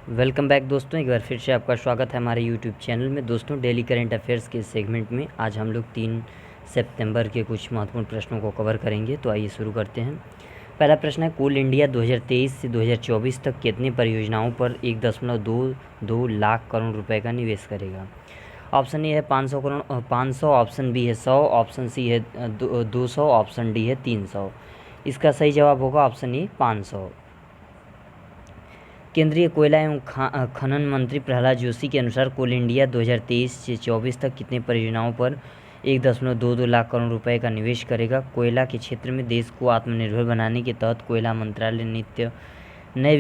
Welcome back दोस्तों, एक बार फिर से आपका स्वागत है हमारे यूट्यूब चैनल में। दोस्तों, डेली करंट अफेयर्स के सेगमेंट में आज हम लोग 3 सितंबर के कुछ महत्वपूर्ण प्रश्नों को कवर करेंगे। तो आइए शुरू करते हैं। पहला प्रश्न है, कोल इंडिया 2023 से 2024 तक कितनी परियोजनाओं पर 1.22 लाख करोड़ रुपए का निवेश करेगा? ऑप्शन ए है 500 करोड़ 500, ऑप्शन बी है 100, ऑप्शन सी है 200, ऑप्शन डी है 300। इसका सही जवाब होगा ऑप्शन ए 500। केंद्रीय कोयला एवं खनन मंत्री प्रहलाद जोशी के अनुसार कोल इंडिया 2023 से 24 तक कितने परियोजनाओं पर 1.22 लाख करोड़ रुपए का निवेश करेगा? कोयला के क्षेत्र में देश को आत्मनिर्भर बनाने के तहत कोयला मंत्रालय नित्य नए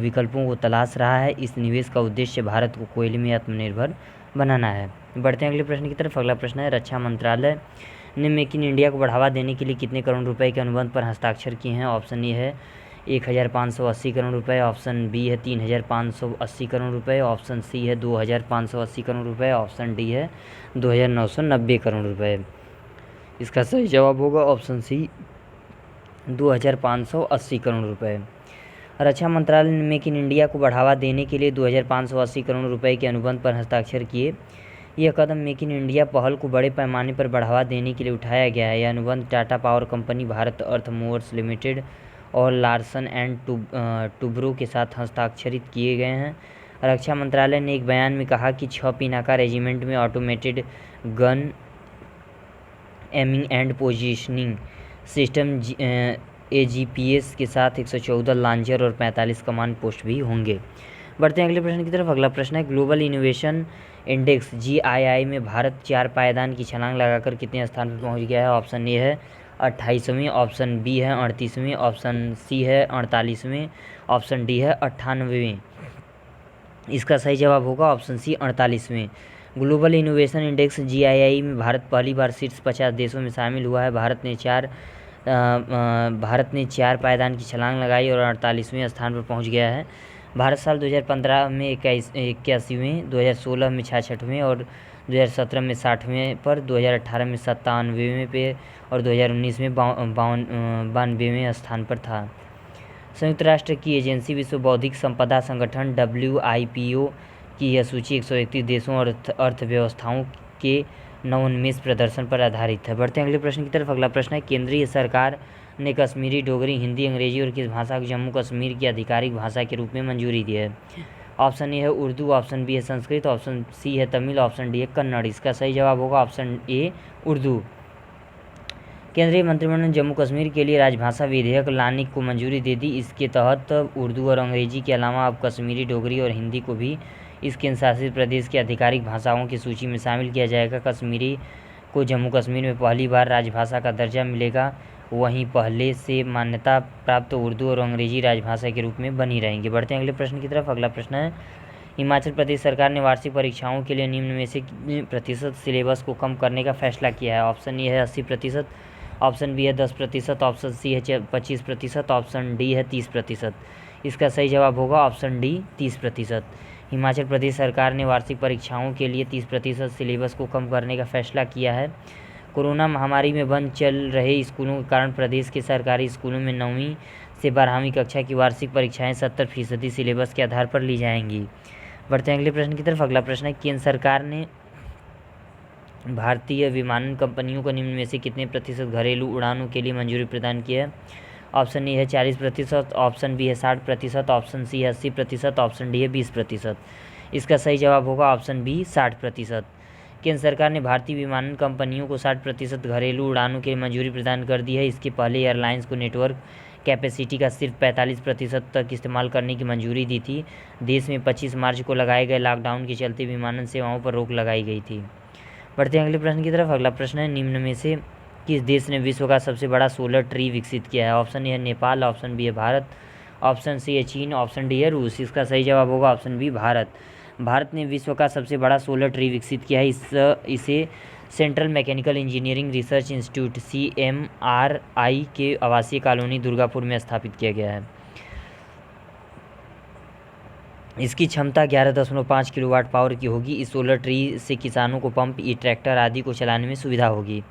विकल्पों को तलाश रहा है। इस निवेश का उद्देश्य भारत को कोयले में आत्मनिर्भर बनाना है। बढ़ते हैं अगले प्रश्न की तरफ। अगला प्रश्न है, रक्षा मंत्रालय ने मेक इन इंडिया को बढ़ावा देने के लिए कितने करोड़ रुपए के अनुबंध पर हस्ताक्षर किए हैं? ऑप्शन ए है 1580 करोड़ रुपए, ऑप्शन बी है 3580 करोड़ रुपए, ऑप्शन सी है 2580 करोड़ रुपए, ऑप्शन डी है 2990 करोड़ रुपए। इसका सही जवाब होगा ऑप्शन सी 2580 करोड़ रुपए। रक्षा मंत्रालय ने मेक इन इंडिया को बढ़ावा देने के लिए 2580 करोड़ रुपए के अनुबंध पर हस्ताक्षर किए। यह कदम मेक इन इंडिया पहल को बड़े पैमाने पर बढ़ावा देने के लिए उठाया गया है। यह अनुबंध टाटा पावर कंपनी, भारत अर्थ मूवर्स लिमिटेड और लार्सन एंड टुब्रो के साथ हस्ताक्षरित किए गए हैं। रक्षा मंत्रालय ने एक बयान में कहा कि 6 पिनाका रेजिमेंट में automated gun aiming and positioning system AGPS के साथ 114 लॉन्चर और 45 कमांड पोस्ट भी होंगे। बढ़ते हैं अगले प्रश्न की तरफ। अगला प्रश्न है, ग्लोबल इनोवेशन इंडेक्स GII में भारत 4 पायदान की छलांग लगाकर कितने स्थान पर पहुंच गया है? ऑप्शन ए है 28वें, ऑप्शन बी है 38वें, ऑप्शन सी है 48वें, ऑप्शन डी है 98वें। इसका सही जवाब होगा ऑप्शन सी 48वें। ग्लोबल इनोवेशन इंडेक्स GII में भारत पहली बार शीर्ष 50 देशों में शामिल हुआ है। भारत ने 4 पायदान की छलांग लगाई और 48वें स्थान पर पहुंच गया है। भारत साल 2015 में 81वें, 2016 में 66वें और 2017 में 60वें पर, 2018 में 97वें पे और 2019 में 92वें स्थान पर था। संयुक्त राष्ट्र की एजेंसी विश्व बौद्धिक संपदा संगठन WIPO की यह सूची 131 देशों और अर्थव्यवस्थाओं के नवोन्मेष प्रदर्शन पर आधारित है। बढ़ते हैं अगले प्रश्न की तरफ। अगला प्रश्न है, केंद्रीय सरकार ने कश्मीरी, डोगरी, हिंदी, अंग्रेजी और किस भाषा को जम्मू कश्मीर की आधिकारिक भाषा के रूप में मंजूरी दी है? ऑप्शन ए है उर्दू, ऑप्शन बी है संस्कृत, ऑप्शन सी है तमिल, ऑप्शन डी है कन्नड़। इसका सही जवाब होगा ऑप्शन ए उर्दू। केंद्रीय मंत्रिमंडल ने जम्मू कश्मीर के लिए राजभाषा विधेयक लाने को मंजूरी दे दी। इसके तहत उर्दू और अंग्रेजी के अलावा अब कश्मीरी, डोगरी और हिंदी को भी इस केंद्र शासित प्रदेश की आधिकारिक भाषाओं की सूची में शामिल किया जाएगा। कश्मीरी को जम्मू कश्मीर में पहली बार राजभाषा का दर्जा मिलेगा। वहीं पहले से मान्यता प्राप्त उर्दू और अंग्रेजी राजभाषा के रूप में बनी रहेंगी। बढ़ते हैं अगले प्रश्न की तरफ। अगला प्रश्न है, हिमाचल प्रदेश सरकार ने वार्षिक परीक्षाओं के लिए निम्न में से कितने प्रतिशत सिलेबस को कम करने का फैसला किया है? ऑप्शन ए है 80%, ऑप्शन बी है 10%, ऑप्शन सी है 25%, ऑप्शन डी है 30%। इसका सही जवाब होगा ऑप्शन डी 30%। हिमाचल प्रदेश सरकार ने वार्षिक परीक्षाओं के लिए 30% सिलेबस को कम करने का फैसला किया है। कोरोना महामारी में बंद चल रहे स्कूलों के कारण प्रदेश के सरकारी स्कूलों में 9वीं से 12वीं कक्षा की वार्षिक परीक्षाएं 70% सिलेबस के आधार पर ली जाएंगी। बढ़ते हैं अगले प्रश्न की तरफ। अगला प्रश्न है, केंद्र सरकार ने भारतीय विमानन कंपनियों को निम्न में से कितने प्रतिशत घरेलू उड़ानों के लिए मंजूरी प्रदान की है? ऑप्शन ए है 40%, ऑप्शन बी है 60%, ऑप्शन सी है 80%, ऑप्शन डी है 20%। इसका सही जवाब होगा ऑप्शन बी 60%। केंद्र सरकार ने भारतीय विमानन कंपनियों को 60% घरेलू उड़ानों के लिए मंजूरी प्रदान कर दी है। इसके पहले एयरलाइंस को नेटवर्क कैपेसिटी का सिर्फ 45% तक इस्तेमाल करने की मंजूरी दी थी। देश में 25 मार्च को लगाए गए लॉकडाउन के चलते विमानन सेवाओं पर रोक लगाई गई थी। बढ़ते हैं अगले प्रश्न की तरफ। अगला प्रश्न है, निम्न में से किस देश ने विश्व का सबसे बड़ा सोलर ट्री विकसित किया है? ऑप्शन ए है नेपाल, ऑप्शन बी है भारत, ऑप्शन सी है चीन, ऑप्शन डी है रूस। इसका सही जवाब होगा ऑप्शन बी भारत। भारत ने विश्व का सबसे बड़ा सोलर ट्री विकसित किया है। इसे central mechanical engineering research institute CMRI के आवासीय कॉलोनी दुर्गापुर में स्थापित किया गया है। इसकी क्षमता 11.5 किलोवाट पावर की होगी। इस सोलर ट्री से किसानों को पंप, ई ट्रैक्टर आदि को चलाने में सुविधा होगी।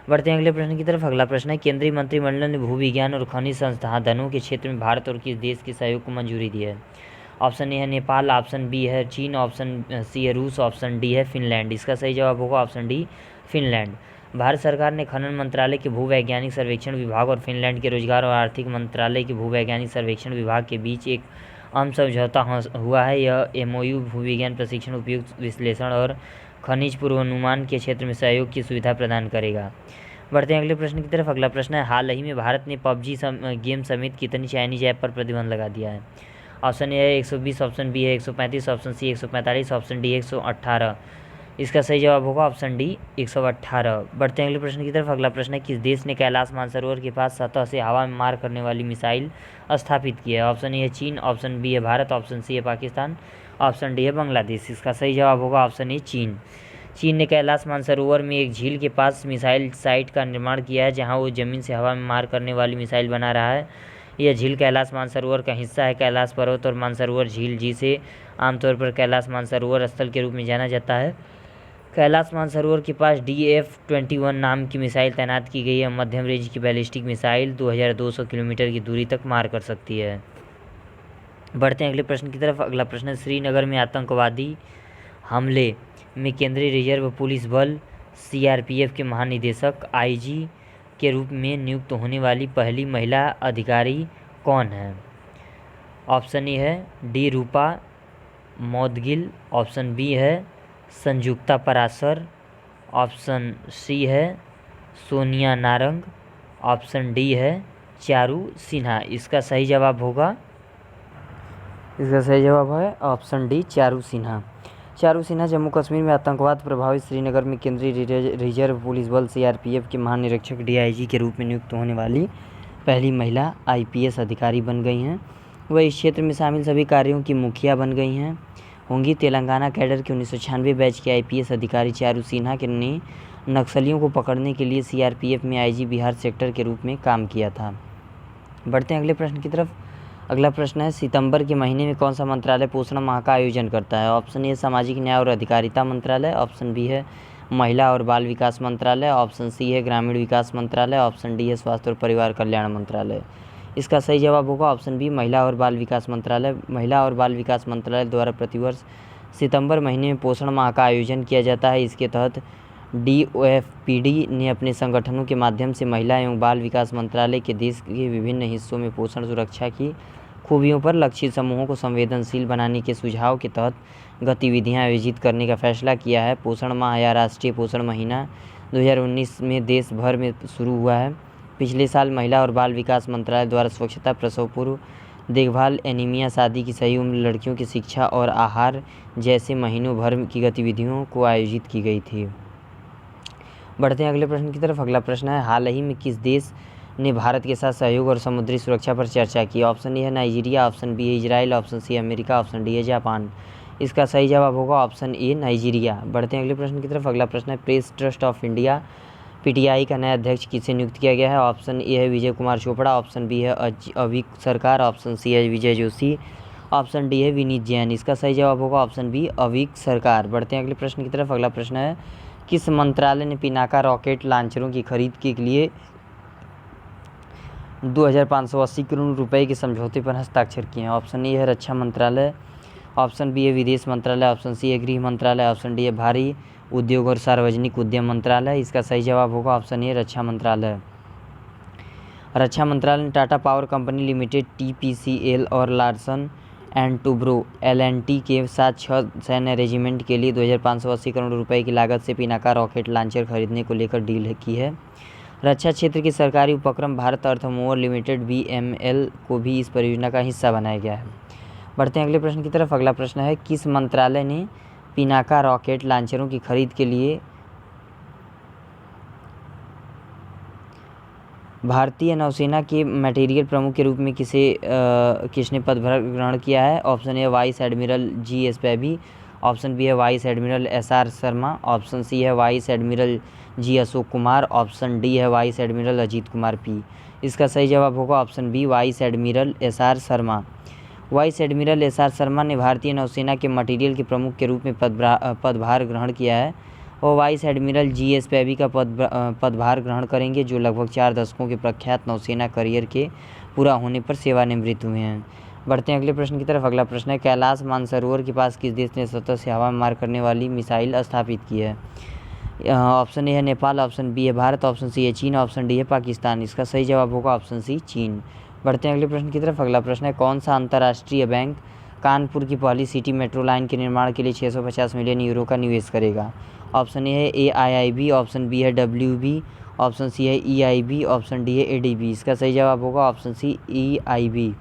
बढ़ते हैं अगले प्रश्न की तरफ। अगला प्रश्न है, केंद्रीय मंत्रिमंडल ने भू विज्ञान और खनिज संसाधनों के क्षेत्र में भारत और किस देश के सहयोग को मंजूरी दी है? ऑप्शन ए है नेपाल, ऑप्शन बी है चीन, ऑप्शन सी है रूस, ऑप्शन डी है फिनलैंड। इसका सही जवाब होगा ऑप्शन डी, फिनलैंड। भारत सरकार ने खनन मंत्रालय के भूवैज्ञानिक सर्वेक्षण विभाग और फिनलैंड के रोजगार और आर्थिक मंत्रालय के भूवैज्ञानिक सर्वेक्षण विभाग के बीच एक आम समझौता हुआ है। यह एमओयू भूविज्ञान प्रशिक्षण, उपयुक्त विश्लेषण और खनिज पूर्वानुमान के क्षेत्र में सहयोग की सुविधा प्रदान करेगा। बढ़ते हैं अगले प्रश्न की तरफ। अगला प्रश्न है, हाल ही में भारत ने पबजी गेम समेत कितनी चाइनीज ऐप पर प्रतिबंध लगा दिया है? ऑप्शन ए है 120, ऑप्शन बी है 135, ऑप्शन सी 145, ऑप्शन डी 118। इसका सही जवाब होगा ऑप्शन डी 118। बढ़ते हैं अगले प्रश्न की तरफ। अगला प्रश्न है, किस देश ने कैलाश मानसरोवर के पास सतह से हवा में मार करने वाली मिसाइल स्थापित की है? ऑप्शन ए है चीन, ऑप्शन बी है भारत, ऑप्शन सी है पाकिस्तान, ऑप्शन डी है बांग्लादेश। इसका सही जवाब होगा ऑप्शन ए चीन। चीन ने कैलाश मानसरोवर में एक झील के पास मिसाइल साइट का निर्माण किया है, जहां वो ज़मीन से हवा में मार करने वाली मिसाइल बना रहा है। यह झील कैलाश मानसरोवर का हिस्सा है। कैलाश पर्वत और मानसरोवर झील, जिसे आमतौर पर कैलाश मानसरोवर स्थल के रूप में जाना जाता है, कैलाश मानसरोवर के पास DF-21 नाम की मिसाइल तैनात की गई है। मध्यम रेंज की बैलिस्टिक मिसाइल 2200 किलोमीटर की दूरी तक मार कर सकती है। बढ़ते हैं अगले प्रश्न की तरफ। अगला प्रश्न है, श्रीनगर में आतंकवादी हमले में केंद्रीय रिजर्व पुलिस बल CRPF के महानिदेशक IG के रूप में नियुक्त होने वाली पहली महिला अधिकारी कौन है? ऑप्शन ए है डी रूपा मौदगिल, ऑप्शन बी है संयुक्ता पराशर, ऑप्शन सी है सोनिया नारंग, ऑप्शन डी है चारू सिन्हा। इसका सही जवाब है ऑप्शन डी चारू सिन्हा। चारू सिन्हा जम्मू कश्मीर में आतंकवाद प्रभावित श्रीनगर में केंद्रीय रिजर्व पुलिस बल CRPF के महानिरीक्षक DIG के रूप में नियुक्त होने वाली पहली महिला IPS अधिकारी बन गई हैं। वह इस क्षेत्र में शामिल सभी कार्यों की मुखिया बन गई होंगी। तेलंगाना कैडर के 1996 बैच के IPS अधिकारी चारू सिन्हा ने नक्सलियों को पकड़ने के लिए CRPF में IG बिहार सेक्टर के रूप में काम किया था। बढ़ते हैं अगले प्रश्न की तरफ। अगला प्रश्न है, सितंबर के महीने में कौन सा मंत्रालय पोषण माह का आयोजन करता है? ऑप्शन ए सामाजिक न्याय और अधिकारिता मंत्रालय, ऑप्शन बी है महिला और बाल विकास मंत्रालय, ऑप्शन सी है ग्रामीण विकास मंत्रालय, ऑप्शन डी है स्वास्थ्य और परिवार कल्याण मंत्रालय। इसका सही जवाब होगा ऑप्शन बी महिला और बाल विकास मंत्रालय। महिला और बाल विकास मंत्रालय द्वारा प्रतिवर्ष सितंबर महीने में पोषण माह का आयोजन किया जाता है। इसके तहत DOFPD ने अपने संगठनों के माध्यम से महिला एवं बाल विकास मंत्रालय के देश के विभिन्न हिस्सों में पोषण सुरक्षा की खूबियों पर लक्षित समूहों को संवेदनशील बनाने के सुझाव के तहत गतिविधियां आयोजित करने का फैसला किया है। पोषण माह या राष्ट्रीय पोषण महीना 2019 में देश भर में शुरू हुआ है। पिछले साल महिला और बाल विकास मंत्रालय द्वारा स्वच्छता, प्रसव पूर्व देखभाल, एनीमिया, शादी की सही उम्र, लड़कियों की शिक्षा और आहार जैसे महीनों भर की गतिविधियों को आयोजित की गई थी। बढ़ते हैं अगले प्रश्न की तरफ। अगला प्रश्न है, हाल ही में किस देश ने भारत के साथ सहयोग और समुद्री सुरक्षा पर चर्चा की? ऑप्शन ए है नाइजीरिया, ऑप्शन बी है इजराइल, ऑप्शन सी है अमेरिका, ऑप्शन डी है जापान। इसका सही जवाब होगा ऑप्शन ए नाइजीरिया। बढ़ते हैं अगले प्रश्न की तरफ। अगला प्रश्न है, press trust of India PTI का नया अध्यक्ष किसे नियुक्त किया गया है? ऑप्शन ए है विजय कुमार चोपड़ा, ऑप्शन बी है अविक सरकार, ऑप्शन सी है विजय जोशी, ऑप्शन डी है विनीत जैन। इसका सही जवाब होगा ऑप्शन बी अविक सरकार। बढ़ते हैं अगले प्रश्न की तरफ। अगला प्रश्न है, किस मंत्रालय ने पिनाका रॉकेट लॉन्चरों की खरीद के लिए 2580 करोड़ रुपए के समझौते पर हस्ताक्षर किए हैं? ऑप्शन ए है रक्षा मंत्रालय, ऑप्शन बी है विदेश मंत्रालय, ऑप्शन सी है गृह मंत्रालय, ऑप्शन डी है भारी उद्योग और सार्वजनिक उद्यम मंत्रालय। इसका सही जवाब होगा ऑप्शन ए रक्षा मंत्रालय। रक्षा मंत्रालय ने Tata power company limited TPCL और लार्सन एंड टूब्रो LNT के साथ 6 सैन्य रेजिमेंट के लिए 2580 करोड़ रुपए की लागत से पिनाका रॉकेट लॉन्चर खरीदने को लेकर डील की है। रक्षा क्षेत्र के सरकारी उपक्रम भारत अर्थमूवर लिमिटेड BML को भी इस परियोजना का हिस्सा बनाया गया है। बढ़ते हैं अगले प्रश्न की तरफ। अगला प्रश्न है, किस मंत्रालय ने पिनाका रॉकेट लॉन्चरों की खरीद के लिए भारतीय नौसेना के मटेरियल प्रमुख के रूप में किसने पदभार ग्रहण किया है? Option A vice admiral GS Pabby, option B है vice admiral SR Sharma, option C है vice admiral G Ashok Kumar, option D है vice admiral Ajit Kumar P। इसका सही जवाब होगा option B vice admiral SR Sharma. Vice admiral SR Sharma ने भारतीय नौसेना के मटेरियल के प्रमुख के रूप में पदभार ग्रहण किया है। और वाइस एडमिरल GS पैबी का पदभार ग्रहण करेंगे, जो लगभग 4 दशकों के प्रख्यात नौसेना करियर के पूरा होने पर सेवानिवृत्त हुए हैं। बढ़ते हैं अगले प्रश्न की तरफ। अगला प्रश्न है, कैलाश मानसरोवर के पास किस देश ने सतह से हवा में मार करने वाली मिसाइल स्थापित की है? ऑप्शन ए है नेपाल, ऑप्शन बी है भारत, ऑप्शन सी है चीन, ऑप्शन डी है पाकिस्तान। इसका सही जवाब होगा ऑप्शन सी चीन। बढ़ते हैं अगले प्रश्न की तरफ। अगला प्रश्न है, कौन सा अंतर्राष्ट्रीय बैंक कानपुर की पहली सिटी मेट्रो लाइन के निर्माण के लिए 650 मिलियन यूरो का निवेश करेगा? ऑप्शन ए है AIIB, ऑप्शन बी है WB, ऑप्शन सी है EIB, ऑप्शन डी है ADB। इसका सही जवाब होगा ऑप्शन सी EIB।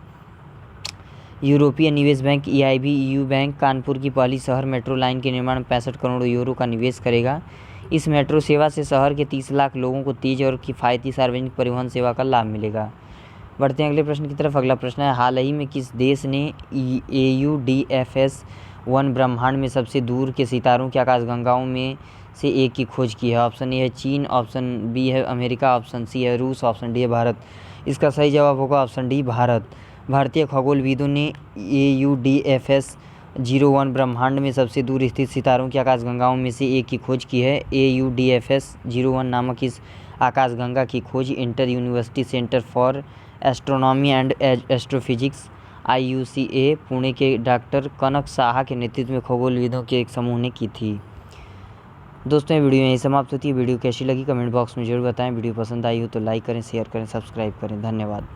यूरोपीय निवेश bank EIB EU bank Kanpur की पहली शहर मेट्रो लाइन के निर्माण में 65 करोड़ यूरो का निवेश करेगा। इस मेट्रो सेवा से शहर के 30 लाख लोगों को तेज और किफ़ायती सार्वजनिक परिवहन सेवा का लाभ मिलेगा। बढ़ते हैं अगले प्रश्न की तरफ। अगला प्रश्न है, हाल ही में किस देश ने AUDFS-1 ब्रह्मांड में सबसे दूर के सितारों की आकाशगंगाओं में से एक की खोज की है? ऑप्शन ए है चीन, ऑप्शन बी है अमेरिका, ऑप्शन सी है रूस, ऑप्शन डी है भारत। इसका सही जवाब होगा ऑप्शन डी भारत। भारतीय खगोलविदों ने AUDFS-01 ब्रह्मांड में सबसे दूर स्थित सितारों की आकाशगंगाओं में से एक की खोज की है। AUDFS-01 नामक इस आकाशगंगा की खोज inter university centre for astronomy and astrophysics IUCA Pune के डॉक्टर कनक साहा के नेतृत्व में खगोलविदों के एक समूह ने की थी। दोस्तों, ये वीडियो यहीं समाप्त होती है। वीडियो कैसी लगी कमेंट बॉक्स में जरूर बताएं। वीडियो पसंद आई हो तो लाइक करें, शेयर करें, सब्सक्राइब करें। धन्यवाद।